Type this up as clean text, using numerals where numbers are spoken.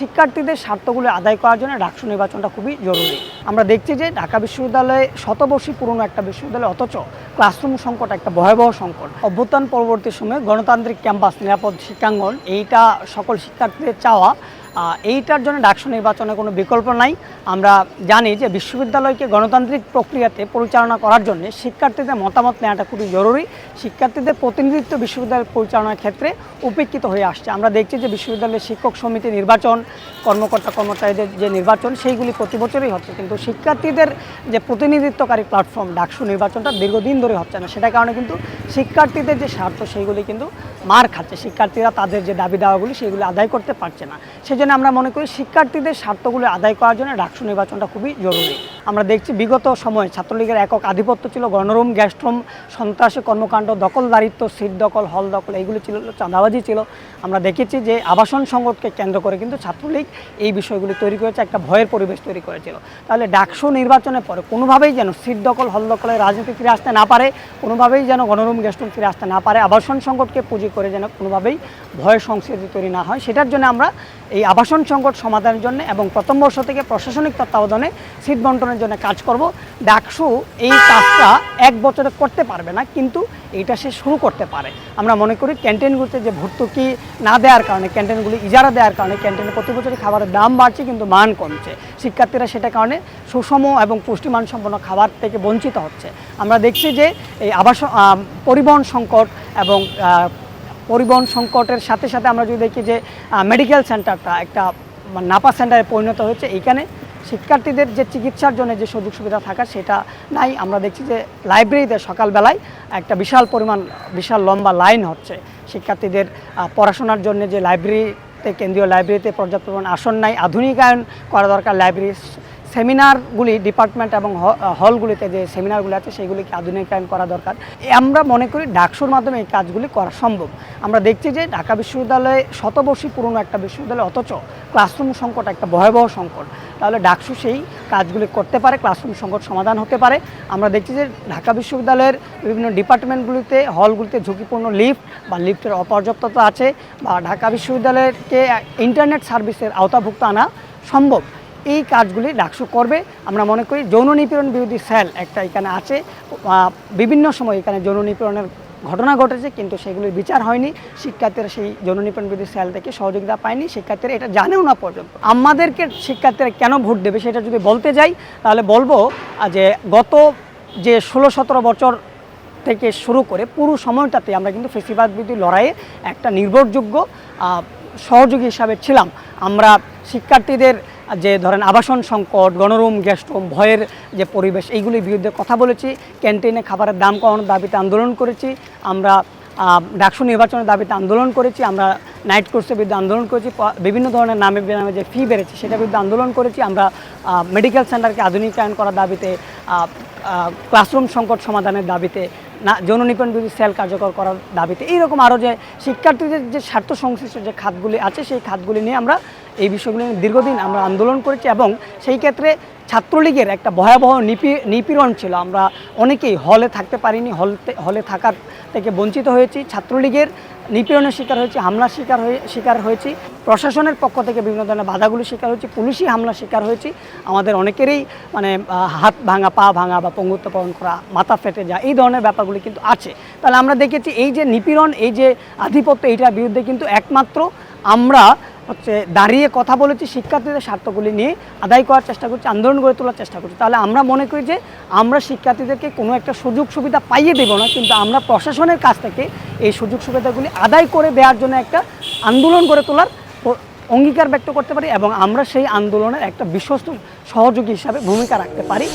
শিক্ষার্থীদের স্বার্থগুলো আদায় করার জন্য ডাকসু নির্বাচনটা খুবই জরুরি। আমরা দেখছি যে ঢাকা বিশ্ববিদ্যালয়ে শতবর্ষী পুরনো একটা বিশ্ববিদ্যালয়, অথচ ক্লাসরুম সংকট একটা ভয়াবহ সংকট। অভ্যুত্থান পরবর্তী সময়ে গণতান্ত্রিক ক্যাম্পাস, নিরাপদ শিক্ষাঙ্গন, এইটা সকল শিক্ষার্থীদের চাওয়া। এইটার জন্য ডাকসু নির্বাচনের কোনো বিকল্প নাই। আমরা জানি যে বিশ্ববিদ্যালয়কে গণতান্ত্রিক প্রক্রিয়াতে পরিচালনা করার জন্য শিক্ষার্থীদের মতামত নেওয়াটা খুবই জরুরি। শিক্ষার্থীদের প্রতিনিধিত্ব বিশ্ববিদ্যালয় পরিচালনার ক্ষেত্রে উপেক্ষিত হয়ে আসছে। আমরা দেখছি যে বিশ্ববিদ্যালয়ের শিক্ষক সমিতি নির্বাচন, কর্মকর্তা কর্মচারীদের যে নির্বাচন, সেইগুলি প্রতি বছরই হচ্ছে, কিন্তু শিক্ষার্থীদের যে প্রতিনিধিত্বকারী প্ল্যাটফর্ম ডাকসু নির্বাচনটা দীর্ঘদিন ধরে হচ্ছে না। সেটার কারণে কিন্তু শিক্ষার্থীদের যে স্বার্থ সেইগুলি কিন্তু মার খাচ্ছে। শিক্ষার্থীরা তাদের যে দাবি দাওয়াগুলি সেগুলি আদায় করতে পারছে না। সেই জন্য আমরা মনে করি শিক্ষার্থীদের স্বার্থগুলো আদায় করার জন্য ডাকসু নির্বাচনটা খুবই জরুরি। আমরা দেখছি বিগত সময়ে ছাত্রলীগের একক আধিপত্য ছিল, গণরুম, গ্যাস্ট্রুম, সন্ত্রাসী কর্মকাণ্ড, দখলদারিত্ব, সিট দখল, হল দখল, এইগুলি ছিল, চাঁদাবাজি ছিল। আমরা দেখেছি যে আবাসন সংকটকে কেন্দ্র করে কিন্তু ছাত্রলীগ এই বিষয়গুলি তৈরি করেছে, একটা ভয়ের পরিবেশ তৈরি করেছিল। তাহলে ডাকসু নির্বাচনের পরে কোনোভাবেই যেন সিট দখল, হল দখলের রাজনীতি ফিরে আসতে না পারে, কোনোভাবেই যেন গণরুম, গ্যাস্ট্রুম ফিরে আসতে না পারে, আবাসন সংকটকে পুঁজি করে যেন কোনোভাবেই ভয়ের সংস্কৃতি তৈরি না হয়, সেটার জন্য আমরা এই আবাসন সংকট সমাধানের জন্য এবং প্রথম বর্ষ থেকে প্রশাসনিক তত্ত্বাবধানে সিট বন্টনের জন্য কাজ করব। ডাকসু এই কাজটা এক বছরে করতে পারবে না, কিন্তু এইটা সে শুরু করতে পারে। আমরা মনে করি ক্যান্টিনগুলিতে যে ভর্তুকি না দেওয়ার কারণে, ক্যান্টিনগুলি ইজারা দেওয়ার কারণে ক্যান্টিনে প্রতি বছরই খাবারের দাম বাড়ছে কিন্তু মান কমছে। শিক্ষার্থীরা সেটার কারণে সুষম এবং পুষ্টিমান সম্পন্ন খাবার থেকে বঞ্চিত হচ্ছে। আমরা দেখছি যে এই পরিবহন সংকট এবং পরিবহন সংকটের সাথে সাথে আমরা যদি দেখি যে মেডিকেল সেন্টারটা একটা নাপা সেন্টারে পরিণত হয়েছে। এইখানে শিক্ষার্থীদের যে চিকিৎসার জন্য যে সুযোগ সুবিধা থাকা সেটা নাই। আমরা দেখছি যে লাইব্রেরিতে সকালবেলায় একটা বিশাল লম্বা লাইন হচ্ছে। শিক্ষার্থীদের পড়াশোনার জন্য যে লাইব্রেরিতে, কেন্দ্রীয় লাইব্রেরিতে পর্যাপ্ত পরিমাণ আসন নাই, আধুনিকায়ন করা দরকার। লাইব্রেরি সেমিনারগুলি, ডিপার্টমেন্ট এবং হলগুলিতে যে সেমিনারগুলি আছে সেইগুলিকে আধুনিকায়ন করা দরকার। আমরা মনে করি ডাকসুর মাধ্যমে এই কাজগুলি করা সম্ভব। আমরা দেখছি যে ঢাকা বিশ্ববিদ্যালয়ে শতবর্ষী পুরনো একটা বিশ্ববিদ্যালয়, অথচ ক্লাসরুম সংকট একটা ভয়াবহ সংকট। তাহলে ডাকসু সেই কাজগুলি করতে পারে, ক্লাসরুম সংকট সমাধান হতে পারে। আমরা দেখছি যে ঢাকা বিশ্ববিদ্যালয়ের বিভিন্ন ডিপার্টমেন্টগুলিতে, হলগুলিতে ঝুঁকিপূর্ণ লিফট বা লিফটের অপর্যাপ্ততা আছে, বা ঢাকা বিশ্ববিদ্যালয়কে ইন্টারনেট সার্ভিসের আওতাভুক্ত আনা সম্ভব। এই কাজগুলি ডাকসু করবে। আমরা মনে করি যৌন নিপীড়ন বিরোধী সেল একটা এখানে আছে। বিভিন্ন সময় এখানে যৌন নিপীড়নের ঘটনা ঘটেছে, কিন্তু সেগুলির বিচার হয়নি। শিক্ষার্থীরা সেই যৌন নিপীড়ন বিরোধী সেল থেকে সহযোগিতা পায়নি, শিক্ষার্থীরা এটা জানেও না পর্যন্ত। আমাদেরকে শিক্ষার্থীরা কেন ভোট দেবে সেটা যদি বলতে যাই, তাহলে বলবো যে গত যে 16-17 বছর থেকে শুরু করে পুরো সময়টাতে আমরা কিন্তু ফ্যাসিবাদ বিরোধী লড়াইয়ে একটা নির্ভরযোগ্য সহযোগী হিসাবে ছিলাম। আমরা শিক্ষার্থীদের যে ধরেন আবাসন সংকট, গণরুম, গ্যাস্ট্রুম, ভয়ের যে পরিবেশ, এইগুলির বিরুদ্ধে কথা বলেছি। ক্যান্টিনে খাবারের দাম কমানোর দাবিতে আন্দোলন করেছি। আমরা ডাকসু নির্বাচনের দাবিতে আন্দোলন করেছি। আমরা নাইট কোর্সের বিরুদ্ধে আন্দোলন করেছি। বিভিন্ন ধরনের নামে বেনামে যে ফি বেড়েছে সেটার বিরুদ্ধে আন্দোলন করেছি। আমরা মেডিকেল সেন্টারকে আধুনিকায়ন করার দাবিতে, ক্লাসরুম সংকট সমাধানের দাবিতে, যৌন নিপীড়ন বিরোধী সেল কার্যকর করার দাবিতে, এইরকম আরও যে শিক্ষার্থীদের যে স্বার্থ সংশ্লিষ্ট যে খাতগুলি আছে সেই খাতগুলি নিয়ে আমরা এই বিষয়গুলি নিয়ে দীর্ঘদিন আমরা আন্দোলন করেছি। এবং সেই ক্ষেত্রে ছাত্রলীগের একটা ভয়াবহ নিপীড়ন ছিল। আমরা অনেকেই হলে থাকতে পারিনি, হলে থাকার থেকে বঞ্চিত হয়েছি। ছাত্রলীগের নিপীড়নের শিকার হয়েছি, হামলার শিকার হয়েছি। প্রশাসনের পক্ষ থেকে বিভিন্ন ধরনের বাধাগুলির শিকার হয়েছি, পুলিশি হামলার শিকার হয়েছি। আমাদের অনেকেরই হাত ভাঙা, পা ভাঙা বা পঙ্গুত্ব বরণ করা, মাথা ফেটে যায়, এই ধরনের ব্যাপারগুলি কিন্তু আছে। তাহলে আমরা দেখেছি এই যে নিপীড়ন, এই যে আধিপত্য, এইটার বিরুদ্ধে কিন্তু একমাত্র আমরা দাঁড়িয়ে কথা বলেছি, শিক্ষার্থীদের স্বার্থগুলি নিয়ে আদায় করার চেষ্টা করছি, আন্দোলন গড়ে তোলার চেষ্টা করছি। তাহলে আমরা মনে করি যে আমরা শিক্ষার্থীদেরকে কোনো একটা সুযোগ সুবিধা পাইয়ে দেব না, কিন্তু আমরা প্রশাসনের কাছ থেকে এই সুযোগ সুবিধাগুলি আদায় করে দেওয়ার জন্য একটা আন্দোলন গড়ে তোলার অঙ্গীকার ব্যক্ত করতে পারি, এবং আমরা সেই আন্দোলনের একটা বিশ্বস্ত সহযোগী হিসাবে ভূমিকা রাখতে পারি।